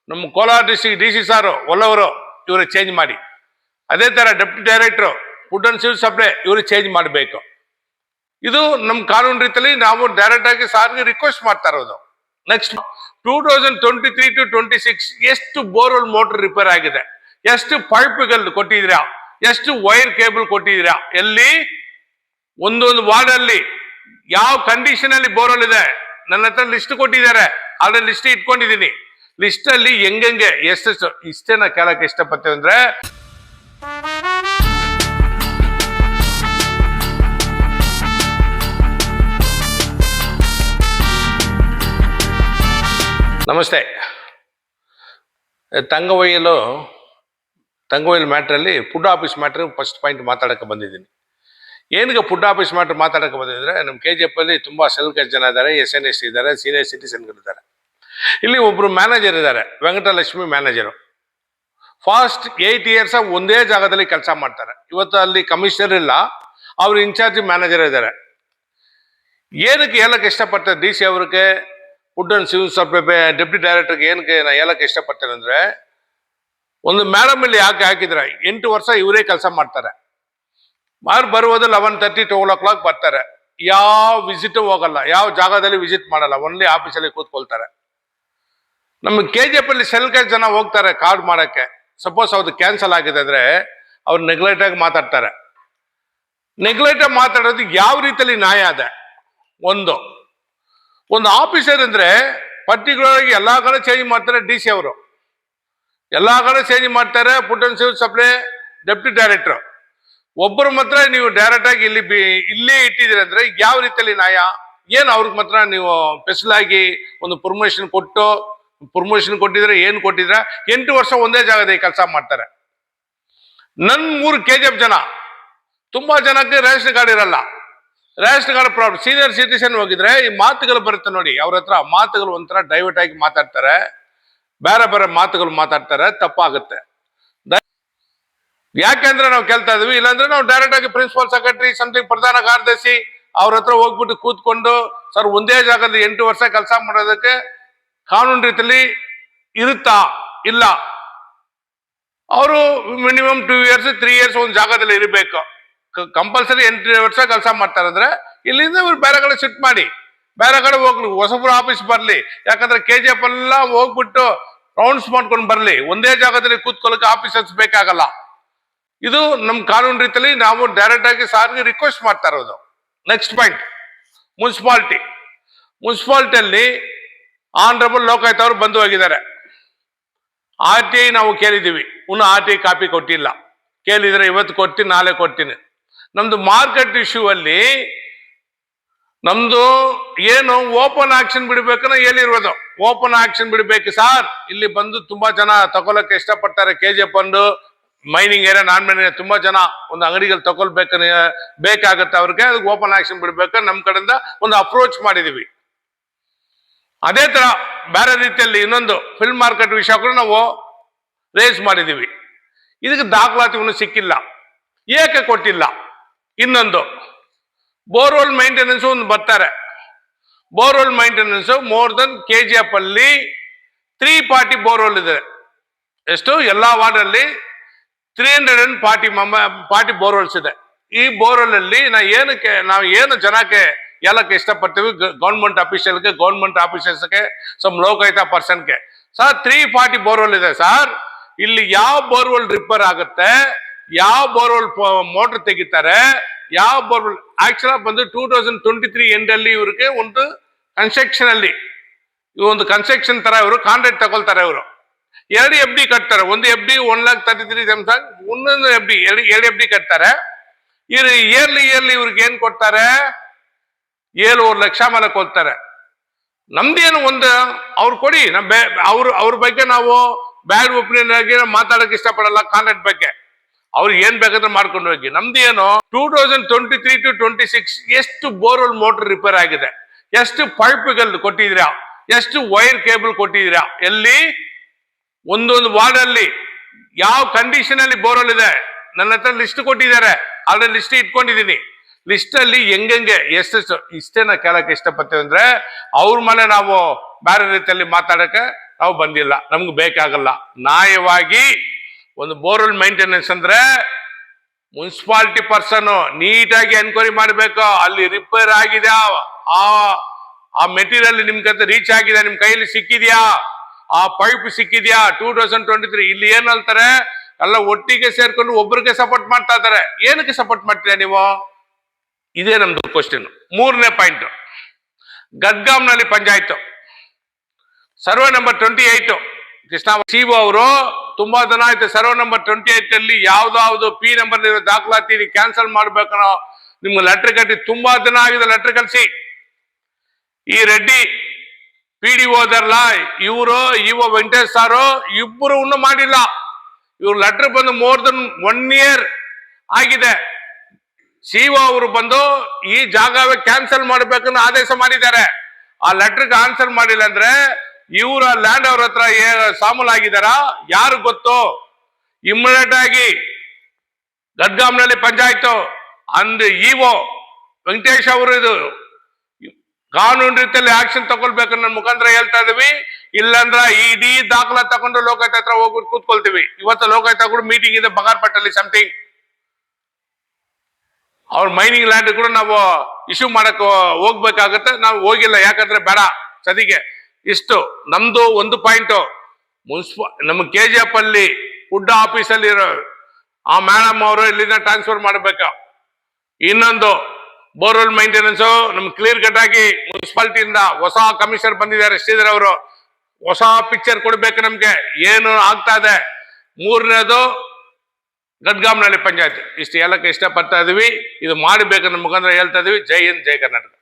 ನಮ್ಮ Kolar district D C ಸಾರು ಒಲ್ಲವರು ಇವ್ರಿಗೆ ಚೇಂಜ್ ಮಾಡಿ. ಅದೇ ತರ deputy director food and civil supply ಇವ್ರಿಗೆ ಚೇಂಜ್ ಮಾಡಬೇಕು. ಇದು ನಮ್ಮ ಕಾನೂನು ರೀತಿಯಲ್ಲಿ ನಾವು ಡೈರೆಕ್ಟ್ ಆಗಿ ಸಾರ್ಗೆ ರಿಕ್ವೆಸ್ಟ್ ಮಾಡ್ತಾ ಇರೋದು. ನೆಕ್ಸ್ಟ್ 2023 to 26 ಎಷ್ಟು ಬೋರ್ವೆಲ್ ಮೋಟರ್ ರಿಪೇರ್ ಆಗಿದೆ, ಎಷ್ಟು ಪೈಪ್ಗಳು ಕೊಟ್ಟಿದ್ದೀರಾ, ಎಷ್ಟು ವೈರ್ ಕೇಬಲ್ ಕೊಟ್ಟಿದ್ದೀರಾ, ಎಲ್ಲಿ ಒಂದೊಂದು ವಾರ್ಡ್ ಅಲ್ಲಿ ಯಾವ ಕಂಡೀಷನ್ ಅಲ್ಲಿ ಬೋರ್ವೆಲ್ ಇದೆ ನನ್ನ ಹತ್ರ ಲಿಸ್ಟ್ ಕೊಟ್ಟಿದ್ದಾರೆ. ಆಲ್ರೆಡಿ ಲಿಸ್ಟ್ ಇಟ್ಕೊಂಡಿದ್ದೀನಿ. ಲಿಸ್ಟ್ ಅಲ್ಲಿ ಹೆಂಗೆ ಎಷ್ಟು ಇಷ್ಟೇ ನಾ ಕೇಳಕ್ಕೆ ಇಷ್ಟಪಡ್ತೇವೆ ಅಂದ್ರೆ, ನಮಸ್ತೆ. ತಂಗವಯ್ಯಲು ಮ್ಯಾಟ್ರಲ್ಲಿ food office matter first point ಮಾತಾಡಕ್ಕೆ ಬಂದಿದ್ದೀನಿ. ಏನಕ್ಕೆ ಫುಡ್ ಆಫೀಸ್ ಮ್ಯಾಟ್ರ್ ಮಾತಾಡಕ್ಕೆ ಬಂದಿದ್ರೆ, ನಮ್ಮ KGF ಅಲ್ಲಿ ತುಂಬಾ ಸೆಲ್ಕಸ್ ಜನ ಇದ್ದಾರೆ, SNS ಇದ್ದಾರೆ, ಸೀನಿಯರ್ ಸಿಟಿಸನ್ಗಳಿದ್ದಾರೆ. ಇಲ್ಲಿ ಒಬ್ರು ಮ್ಯಾನೇಜರ್ ಇದ್ದಾರೆ, ವೆಂಕಟಲಕ್ಷ್ಮಿ ಮ್ಯಾನೇಜರು. ಫಾಸ್ಟ್ 8 years ಒಂದೇ ಜಾಗದಲ್ಲಿ ಕೆಲಸ ಮಾಡ್ತಾರೆ. ಇವತ್ತು ಅಲ್ಲಿ ಕಮಿಷನರ್ ಇಲ್ಲ, ಅವ್ರು ಇನ್ಚಾರ್ಜ್ ಮ್ಯಾನೇಜರ್ ಇದ್ದಾರೆ. ಏನಕ್ಕೆ ಹೇಳಕ್ಕೆ ಇಷ್ಟಪಡ್ತಾರೆ DC ಅವ್ರಿಗೆ, food and civil supply deputy ಡೈರೆಕ್ಟರ್ಗೆ ಏನಕ್ಕೆ ನಾ ಹೇಳಕ್ಕೆ ಇಷ್ಟಪಡ್ತೇನೆ ಅಂದ್ರೆ, ಒಂದು ಮೇಡಮ್ ಇಲ್ಲಿ ಯಾಕೆ ಹಾಕಿದ್ರೆ 8 ವರ್ಷ ಇವರೇ ಕೆಲಸ ಮಾಡ್ತಾರೆ. ಬರುವುದು 11:30 12 o'clock ಬರ್ತಾರೆ. ಯಾವ ವಿಸಿಟ್ ಹೋಗಲ್ಲ, ಯಾವ ಜಾಗದಲ್ಲಿ ವಿಸಿಟ್ ಮಾಡಲ್ಲ, ಓನ್ಲಿ ಆಫೀಸಲ್ಲಿ ಕೂತ್ಕೊಳ್ತಾರೆ. ನಮ್ಮ KGF ಅಲ್ಲಿ ಸೆಲ್ಕಸ್ ಜನ ಹೋಗ್ತಾರೆ ಕಾರ್ಡ್ ಮಾಡಕ್ಕೆ. ಸಪೋಸ್ ಅವ್ರದ್ದು ಕ್ಯಾನ್ಸಲ್ ಆಗಿದೆ ಅಂದ್ರೆ ಅವ್ರು ನೆಗ್ಲೆಕ್ಟ್ ಆಗಿ ಮಾತಾಡ್ತಾರೆ. ನೆಗ್ಲೆಕ್ಟ್ ಆಗಿ ಮಾತಾಡೋದು ಯಾವ ರೀತಿಯಲ್ಲಿ ನ್ಯಾಯ ಅದೇ? ಒಂದು ಆಫೀಸರ್ ಅಂದ್ರೆ ಪರ್ಟಿಕ್ಯುಲರ್ ಆಗಿ ಎಲ್ಲಾ ಕಡೆ ಚೇಂಜ್ ಮಾಡ್ತಾರೆ. DC ಅವರು ಎಲ್ಲಾ ಕಡೆ ಚೇಂಜ್ ಮಾಡ್ತಾರೆ. Food and civil supply deputy director ಒಬ್ಬರು ಮಾತ್ರ ನೀವು ಡೈರೆಕ್ಟ್ ಆಗಿ ಇಲ್ಲೇ ಇಟ್ಟಿದ್ದೀರಿ ಅಂದ್ರೆ ಯಾವ ರೀತಿಯಲ್ಲಿ ನ್ಯಾಯ? ಏನು ಅವ್ರಿಗೆ ಮಾತ್ರ ನೀವು ಸ್ಪೆಷಲ್ ಆಗಿ ಒಂದು ಪ್ರಮೋಷನ್ ಕೊಟ್ಟಿದ್ರೆ ಏನು ಕೊಟ್ಟಿದ್ರೆ 8 ವರ್ಷ ಒಂದೇ ಜಾಗದಲ್ಲಿ ಕೆಲಸ ಮಾಡ್ತಾರೆ. ನನ್ನ 3 KGF ಜನ ತುಂಬಾ ಜನಕ್ಕೆ ರೇಷನ್ ಕಾರ್ಡ್ ಇರಲ್ಲ. Ration card problem. Senior citizen ಹೋಗಿದ್ರೆ ಈ ಮಾತುಗಳು ಬರುತ್ತೆ ನೋಡಿ, ಅವ್ರ ಹತ್ರ ಮಾತುಗಳು ಒಂಥರ ಡೈವರ್ಟ್ ಆಗಿ ಮಾತಾಡ್ತಾರೆ, ಬೇರೆ ಮಾತುಗಳು ಮಾತಾಡ್ತಾರೆ, ತಪ್ಪಾಗುತ್ತೆ. ಯಾಕೆಂದ್ರೆ ನಾವು ಕೇಳ್ತಾ ಇದೀವಿ, ಇಲ್ಲಾಂದ್ರೆ ನಾವು ಡೈರೆಕ್ಟ್ ಆಗಿ ಪ್ರಿನ್ಸಿಪಲ್ ಸೆಕ್ರೆಟರಿ ಸಮಥಿಂಗ್ ಪ್ರಧಾನ ಕಾರ್ಯದರ್ಶಿ ಅವ್ರ ಹತ್ರ ಹೋಗ್ಬಿಟ್ಟು ಕೂತ್ಕೊಂಡು, ಸರ್ ಒಂದೇ ಜಾಗದಲ್ಲಿ 8 ವರ್ಷ ಕೆಲಸ ಮಾಡೋದಕ್ಕೆ ಕಾನೂನು ರೀತಿಯಲ್ಲಿ ಇರುತ್ತಾ? ಇಲ್ಲ. ಅವರು ಮಿನಿಮಮ್ 2 years 3 years ಒಂದು ಜಾಗದಲ್ಲಿ ಇರಬೇಕು. ಕಂಪಲ್ಸರಿ 8 ವರ್ಷ ಕೆಲಸ ಮಾಡ್ತಾರೆ ಅಂದ್ರೆ ಇಲ್ಲಿಂದ ಇವ್ರು ಬೇರೆ ಕಡೆ ಶಿಫ್ಟ್ ಮಾಡಿ, ಬೇರೆ ಕಡೆ ಹೋಗ್ಲಿ, ಹೊಸಬ್ರು ಆಫೀಸ್ ಬರ್ಲಿ. ಯಾಕಂದ್ರೆ KGF ಎಲ್ಲ ಹೋಗ್ಬಿಟ್ಟು ರೌಂಡ್ಸ್ ಮಾಡ್ಕೊಂಡು ಬರ್ಲಿ, ಒಂದೇ ಜಾಗದಲ್ಲಿ ಕೂತ್ಕೊಳ್ಳೋಕೆ ಆಫೀಸರ್ಸ್ ಬೇಕಾಗಲ್ಲ. ಇದು ನಮ್ಮ ಕಾನೂನು ರೀತಿಯಲ್ಲಿ ನಾವು ಡೈರೆಕ್ಟ್ ಆಗಿ ಸಾರ್ಗೆ ರಿಕ್ವೆಸ್ಟ್ ಮಾಡ್ತಾ ಇರೋದು. ನೆಕ್ಸ್ಟ್ ಪಾಯಿಂಟ್, ಮುನ್ಸಿಪಾಲಿಟಿಯಲ್ಲಿ ಆನರಬಲ್ ಲೋಕಾಯುಕ್ತ ಅವರು ಬಂದು ಹೋಗಿದ್ದಾರೆ. RTI ನಾವು ಕೇಳಿದ್ದೀವಿ, ಇನ್ನು RTI ಕಾಪಿ ಕೊಟ್ಟಿಲ್ಲ. ಕೇಳಿದ್ರೆ ಇವತ್ತು ಕೊಡ್ತೀನಿ, ನಾಳೆ ಕೊಡ್ತೀನಿ. ನಮ್ದು ಮಾರ್ಕೆಟ್ ಇಶ್ಯೂ ಅಲ್ಲಿ ನಮ್ದು ಏನು ಓಪನ್ ಆಕ್ಷನ್ ಬಿಡ್ಬೇಕನ್ನ ಹೇಳಿರೋದು. ಓಪನ್ ಆಕ್ಷನ್ ಬಿಡ್ಬೇಕು ಸಾರ್, ಇಲ್ಲಿ ಬಂದು ತುಂಬಾ ಜನ ತಗೊಳಕ್ಕೆ ಇಷ್ಟಪಡ್ತಾರೆ. KGF ಫಂಡ್ ಮೈನಿಂಗ್ ಏರಿಯಾ, ನಾನ್ ಮೈನಿಂಗ್ ತುಂಬಾ ಜನ ಒಂದು ಅಂಗಡಿಗಳು ಬೇಕಾಗತ್ತೆ ಅವ್ರಿಗೆ. ಅದಕ್ಕೆ ಓಪನ್ ಆಕ್ಷನ್ ಬಿಡ್ಬೇಕು ನಮ್ಮ ಕಡೆಯಿಂದ ಒಂದು ಅಪ್ರೋಚ್ ಮಾಡಿದೀವಿ. ಅದೇ ತರ ಬೇರೆ ರೀತಿಯಲ್ಲಿ ಇನ್ನೊಂದು ಫಿಲ್ಮ್ ಮಾರ್ಕೆಟ್ ವಿಷಯ ಕೂಡ ನಾವು ರೇಸ್ ಮಾಡಿದೀವಿ. ಇದಕ್ಕೆ ದಾಖಲಾತಿಯನ್ನು ಸಿಕ್ಕಿಲ್ಲ. ಏಕೆ ಕೊಟ್ಟಿಲ್ಲ? ಇನ್ನೊಂದು ಬೋರ್ವೆಲ್ ಮೈಂಟೆನೆನ್ಸ್ ಒಂದು ಬರ್ತಾರೆ. Borewell maintenance more than KGF ಅಲ್ಲಿ 340 ಬೋರ್ವೆಲ್ ಇದೆ. ಎಷ್ಟು? ಎಲ್ಲಾ ವಾರ್ಡ್ ಅಲ್ಲಿ 340 ಬೋರ್ವೆಲ್ಸ್ ಇದೆ. ಈ ಬೋರ್ವೆಲ್ ಅಲ್ಲಿ ನಾವು ಏನು ಜನಕ್ಕೆ ಹೇಳಕ್ಕೆ ಇಷ್ಟಪಡ್ತೀವಿ, ಗೌರ್ಮೆಂಟ್ ಅಫಿಷಿಯಲ್ಗೆ, ಗೌರ್ಮೆಂಟ್ ಆಫೀಸರ್ಸ್ಗೆ, ಸಮ್ ಲೋಕಾಯುಕ್ತ ಪರ್ಸನ್ಗೆ. ಸರ್ 340 ಬೋರ್ವೆಲ್ ಇದೆ ಸರ್. ಇಲ್ಲಿ ಯಾವ ಬೋರ್ವೆಲ್ ರಿಪೇರ್ ಆಗುತ್ತೆ, ಯಾವ ಬೋರ್ವೆಲ್ ಮೋಟರ್ ತೆಗಿತಾರೆ, ಯಾವ ಬೋರ್ವೆಲ್ ಆಕ್ಚುಲ್ ಬಂದು 2023 ಎಂಡ್ ಅಲ್ಲಿ ಇವ್ರಿಗೆ ಒಂದು ಕನ್ಸ್ಟ್ರಕ್ಷನ್ ಅಲ್ಲಿ ಒಂದು ಕನ್ಸ್ಟ್ರಕ್ಷನ್ ತರ ಇವರು ಕಾಂಟ್ರಾಕ್ಟ್ ತಗೊಳ್ತಾರೆ. ಇವರು 2 FD ಕಟ್ತಾರೆ. ಒಂದು FD 1,33,000, ಇನ್ನೊಂದು FD 2 FD ಕಟ್ತಾರೆ. ಇವ್ರು ಇಯರ್ಲಿ ಇವ್ರಿಗೆ ಏನ್ ಕೊಡ್ತಾರೆ? 7 ಲಕ್ಷ ಮೇಲೆ ಕೊಡ್ತಾರೆ. ನಮ್ದೇನು ಒಂದು ಅವ್ರು ಕೊಡಿ, ಅವ್ರ ಬಗ್ಗೆ ನಾವು ಬ್ಯಾಡ್ ಒಪಿನಿಯನ್ ಆಗಿ ಮಾತಾಡಕ್ಕೆ ಇಷ್ಟಪಡಲ್ಲ. ಕಾಂಟ್ರಾಕ್ಟ್ ಬಗ್ಗೆ ಅವ್ರು ಏನ್ ಬೇಕಾದ್ರೆ ಮಾಡ್ಕೊಂಡು ಹೋಗಿ. ನಮ್ದೇನು 2023 to 26 ಎಷ್ಟು ಬೋರ್ವೆಲ್ ಮೋಟರ್ ರಿಪೇರ್ ಆಗಿದೆ, ಎಷ್ಟು ಪೈಪ್ಗಳು ಕೊಟ್ಟಿದ್ದೀರಾ, ಎಷ್ಟು ವೈರ್ ಕೇಬಲ್ ಕೊಟ್ಟಿದ್ದೀರಾ, ಎಲ್ಲಿ ಒಂದೊಂದು ವಾರ್ಡ್ ಅಲ್ಲಿ ಯಾವ ಕಂಡೀಷನ್ ಅಲ್ಲಿ ಬೋರ್ವೆಲ್ ಇದೆ ನನ್ನ ಹತ್ರ ಲಿಸ್ಟ್ ಕೊಟ್ಟಿದ್ದಾರೆ. ಆಲ್ರೆಡಿ ಲಿಸ್ಟ್ ಇಟ್ಕೊಂಡಿದ್ದೀನಿ. ಲಿಸ್ಟ್ ಅಲ್ಲಿ ಹೆಂಗೆ ಎಷ್ಟು ಇಷ್ಟೇನ ಕೇಳಕ್ಕೆ ಇಷ್ಟಪಡ್ತೇವೆ ಅಂದ್ರೆ, ಅವ್ರ ಮೇಲೆ ನಾವು ಬೇರೆ ರೀತಿಯಲ್ಲಿ ಮಾತಾಡಕ್ಕೆ ನಾವು ಬಂದಿಲ್ಲ, ನಮ್ಗೆ ಬೇಕಾಗಲ್ಲ. ನ್ಯಾಯವಾಗಿ ಒಂದು ಬೋರ್ವೆಲ್ ಮೇಂಟೆನೆನ್ಸ್ ಅಂದ್ರೆ ಮುನ್ಸಿಪಾಲಿಟಿ ಪರ್ಸನ್ ನೀಟಾಗಿ ಎನ್ಕ್ವೈರಿ ಮಾಡಬೇಕು. ಅಲ್ಲಿ ರಿಪೇರ್ ಆಗಿದ್ಯಾ, ಆ ಮೆಟೀರಿಯಲ್ ನಿಮ್ ಕತೆ ರೀಚ್ ಆಗಿದೆ, ನಿಮ್ ಕೈಯಲ್ಲಿ ಸಿಕ್ಕಿದ್ಯಾ, ಆ ಪೈಪ್ ಸಿಕ್ಕಿದ್ಯಾ 2023. ಇಲ್ಲಿ ಏನ್ ಹೇಳ್ತಾರೆ, ಎಲ್ಲ ಒಟ್ಟಿಗೆ ಸೇರ್ಕೊಂಡು ಒಬ್ರಿಗೆ ಸಪೋರ್ಟ್ ಮಾಡ್ತಾ ಇದಾರೆ. ಏನಕ್ಕೆ ಸಪೋರ್ಟ್ ಮಾಡ್ತೀರಾ ನೀವು? ಇದೇ ನಮ್ದು ಕ್ವಶನ್. 3ನೇ ಪಾಯಿಂಟ್, ಗಡ್ಗಾಂನಲ್ಲಿ panchayat survey number 28 Krishna CO ಅವರು ತುಂಬಾ ದಿನ ಆಯ್ತು. ಸರ್ವೆ ನಂಬರ್ 28 ಅಲ್ಲಿ ಯಾವ್ದಾವ್ದು ಪಿ ನಂಬರ್ ಇರೋ ದಾಖಲಾತಿ ಕ್ಯಾನ್ಸಲ್ ಮಾಡ್ಬೇಕನ್ನೋ ನಿಮ್ಗೆ ಲೆಟರ್ ಕಟ್ಟಿ ತುಂಬಾ ದಿನ ಆಗಿದೆ. ಲೆಟರ್ ಕಳಿಸಿ. ಈ ರೆಡ್ಡಿ PDO ಅದರಲ್ಲ, ಇವರು ಇವ ವೆಂಕಟೇಶ್ ಸಾರು ಇಬ್ಬರು ಇನ್ನೂ ಮಾಡಿಲ್ಲ. ಇವ್ರ ಲೆಟರ್ ಬಂದು ಮೋರ್ ದನ್ 1 year ಆಗಿದೆ. ಸಿಒ ಅವರು ಬಂದು ಈ ಜಾಗವೇ ಕ್ಯಾನ್ಸಲ್ ಮಾಡ್ಬೇಕನ್ನೋ ಆದೇಶ ಮಾಡಿದ್ದಾರೆ. ಆ ಲೆಟರ್ಗೆ ಆನ್ಸರ್ ಮಾಡಿಲ್ಲ ಅಂದ್ರೆ ಇವರ ಲ್ಯಾಂಡ್ ಅವ್ರ ಹತ್ರ ಸಾಮೂಲಾಗಿದ್ದಾರ ಯಾರು ಗೊತ್ತು? ಇಮಿಡಿಯೇಟ್ ಆಗಿ ಗಡ್ಗಾಂನಲ್ಲಿ ಪಂಚಾಯತ್ ಅಂದ್ ಇಒ ವೆಂಕಟೇಶ್ ಅವರು ಇದು ಕಾನೂನು ರೀತಿಯಲ್ಲಿ ಆಕ್ಷನ್ ತಗೊಳ್ಬೇಕನ್ನೋ ಮುಖಾಂತರ ಹೇಳ್ತಾ ಇದೀವಿ. ಇಲ್ಲಾಂದ್ರ ಇಡೀ ದಾಖಲಾ ತಗೊಂಡು ಲೋಕಾಯುಕ್ತ ಹತ್ರ ಹೋಗ್ಬಿಟ್ಟು ಕೂತ್ಕೊಳ್ತೀವಿ. ಇವತ್ತು ಲೋಕಾಯುಕ್ತ ಕೂಡ ಮೀಟಿಂಗ್ ಇದೆ ಬಗಾರ್ಪಟ್ಟಲ್ಲಿ ಸಮಥಿಂಗ್. ಅವ್ರ ಮೈನಿಂಗ್ ಲ್ಯಾಂಡ್ ಕೂಡ ನಾವು ಇಶ್ಯೂ ಮಾಡಕ್ ಹೋಗ್ಬೇಕಾಗತ್ತೆ. ನಾವು ಹೋಗಿಲ್ಲ, ಯಾಕಂದ್ರೆ ಬೇಡ ಸದಿಗೆ. ಇಷ್ಟು ನಮ್ದು ಒಂದು ಪಾಯಿಂಟ್. ನಮ್ಮ KGF ಅಲ್ಲಿ ಫುಡ್ ಆಫೀಸಲ್ಲಿ ಇರೋ ಆ ಮೇಡಮ್ ಅವರು ಇಲ್ಲಿಂದ ಟ್ರಾನ್ಸ್ಫರ್ ಮಾಡ್ಬೇಕು. ಇನ್ನೊಂದು ಬೋರ್ವೆಲ್ ಮೈಂಟೆನೆನ್ಸ್ ನಮ್ಗೆ ಕ್ಲಿಯರ್ ಕಟ್ ಆಗಿ ಮುನ್ಸಿಪಾಲಿಟಿಯಿಂದ ಹೊಸ ಕಮಿಷನರ್ ಬಂದಿದ್ದಾರೆ ಶ್ರೀಧರ್ ಅವರು. ಹೊಸ ಪಿಕ್ಚರ್ ಕೊಡ್ಬೇಕು ನಮ್ಗೆ, ಏನು ಆಗ್ತಾ ಇದೆ. 3ನೇದು ಗಡ್ಗಾಂನಲ್ಲಿ ಪಂಚಾಯತ್. ಇಷ್ಟು ಹೇಳಕ್ಕೆ ಇಷ್ಟಪಡ್ತಾ ಇದೀವಿ. ಇದು ಮಾಡಬೇಕನ್ನೋ ಮುಖಾಂತರ ಹೇಳ್ತಾ ಇದೀವಿ. ಜೈ ಹಿಂದ್, ಜೈ ಕರ್ನಾಟಕ.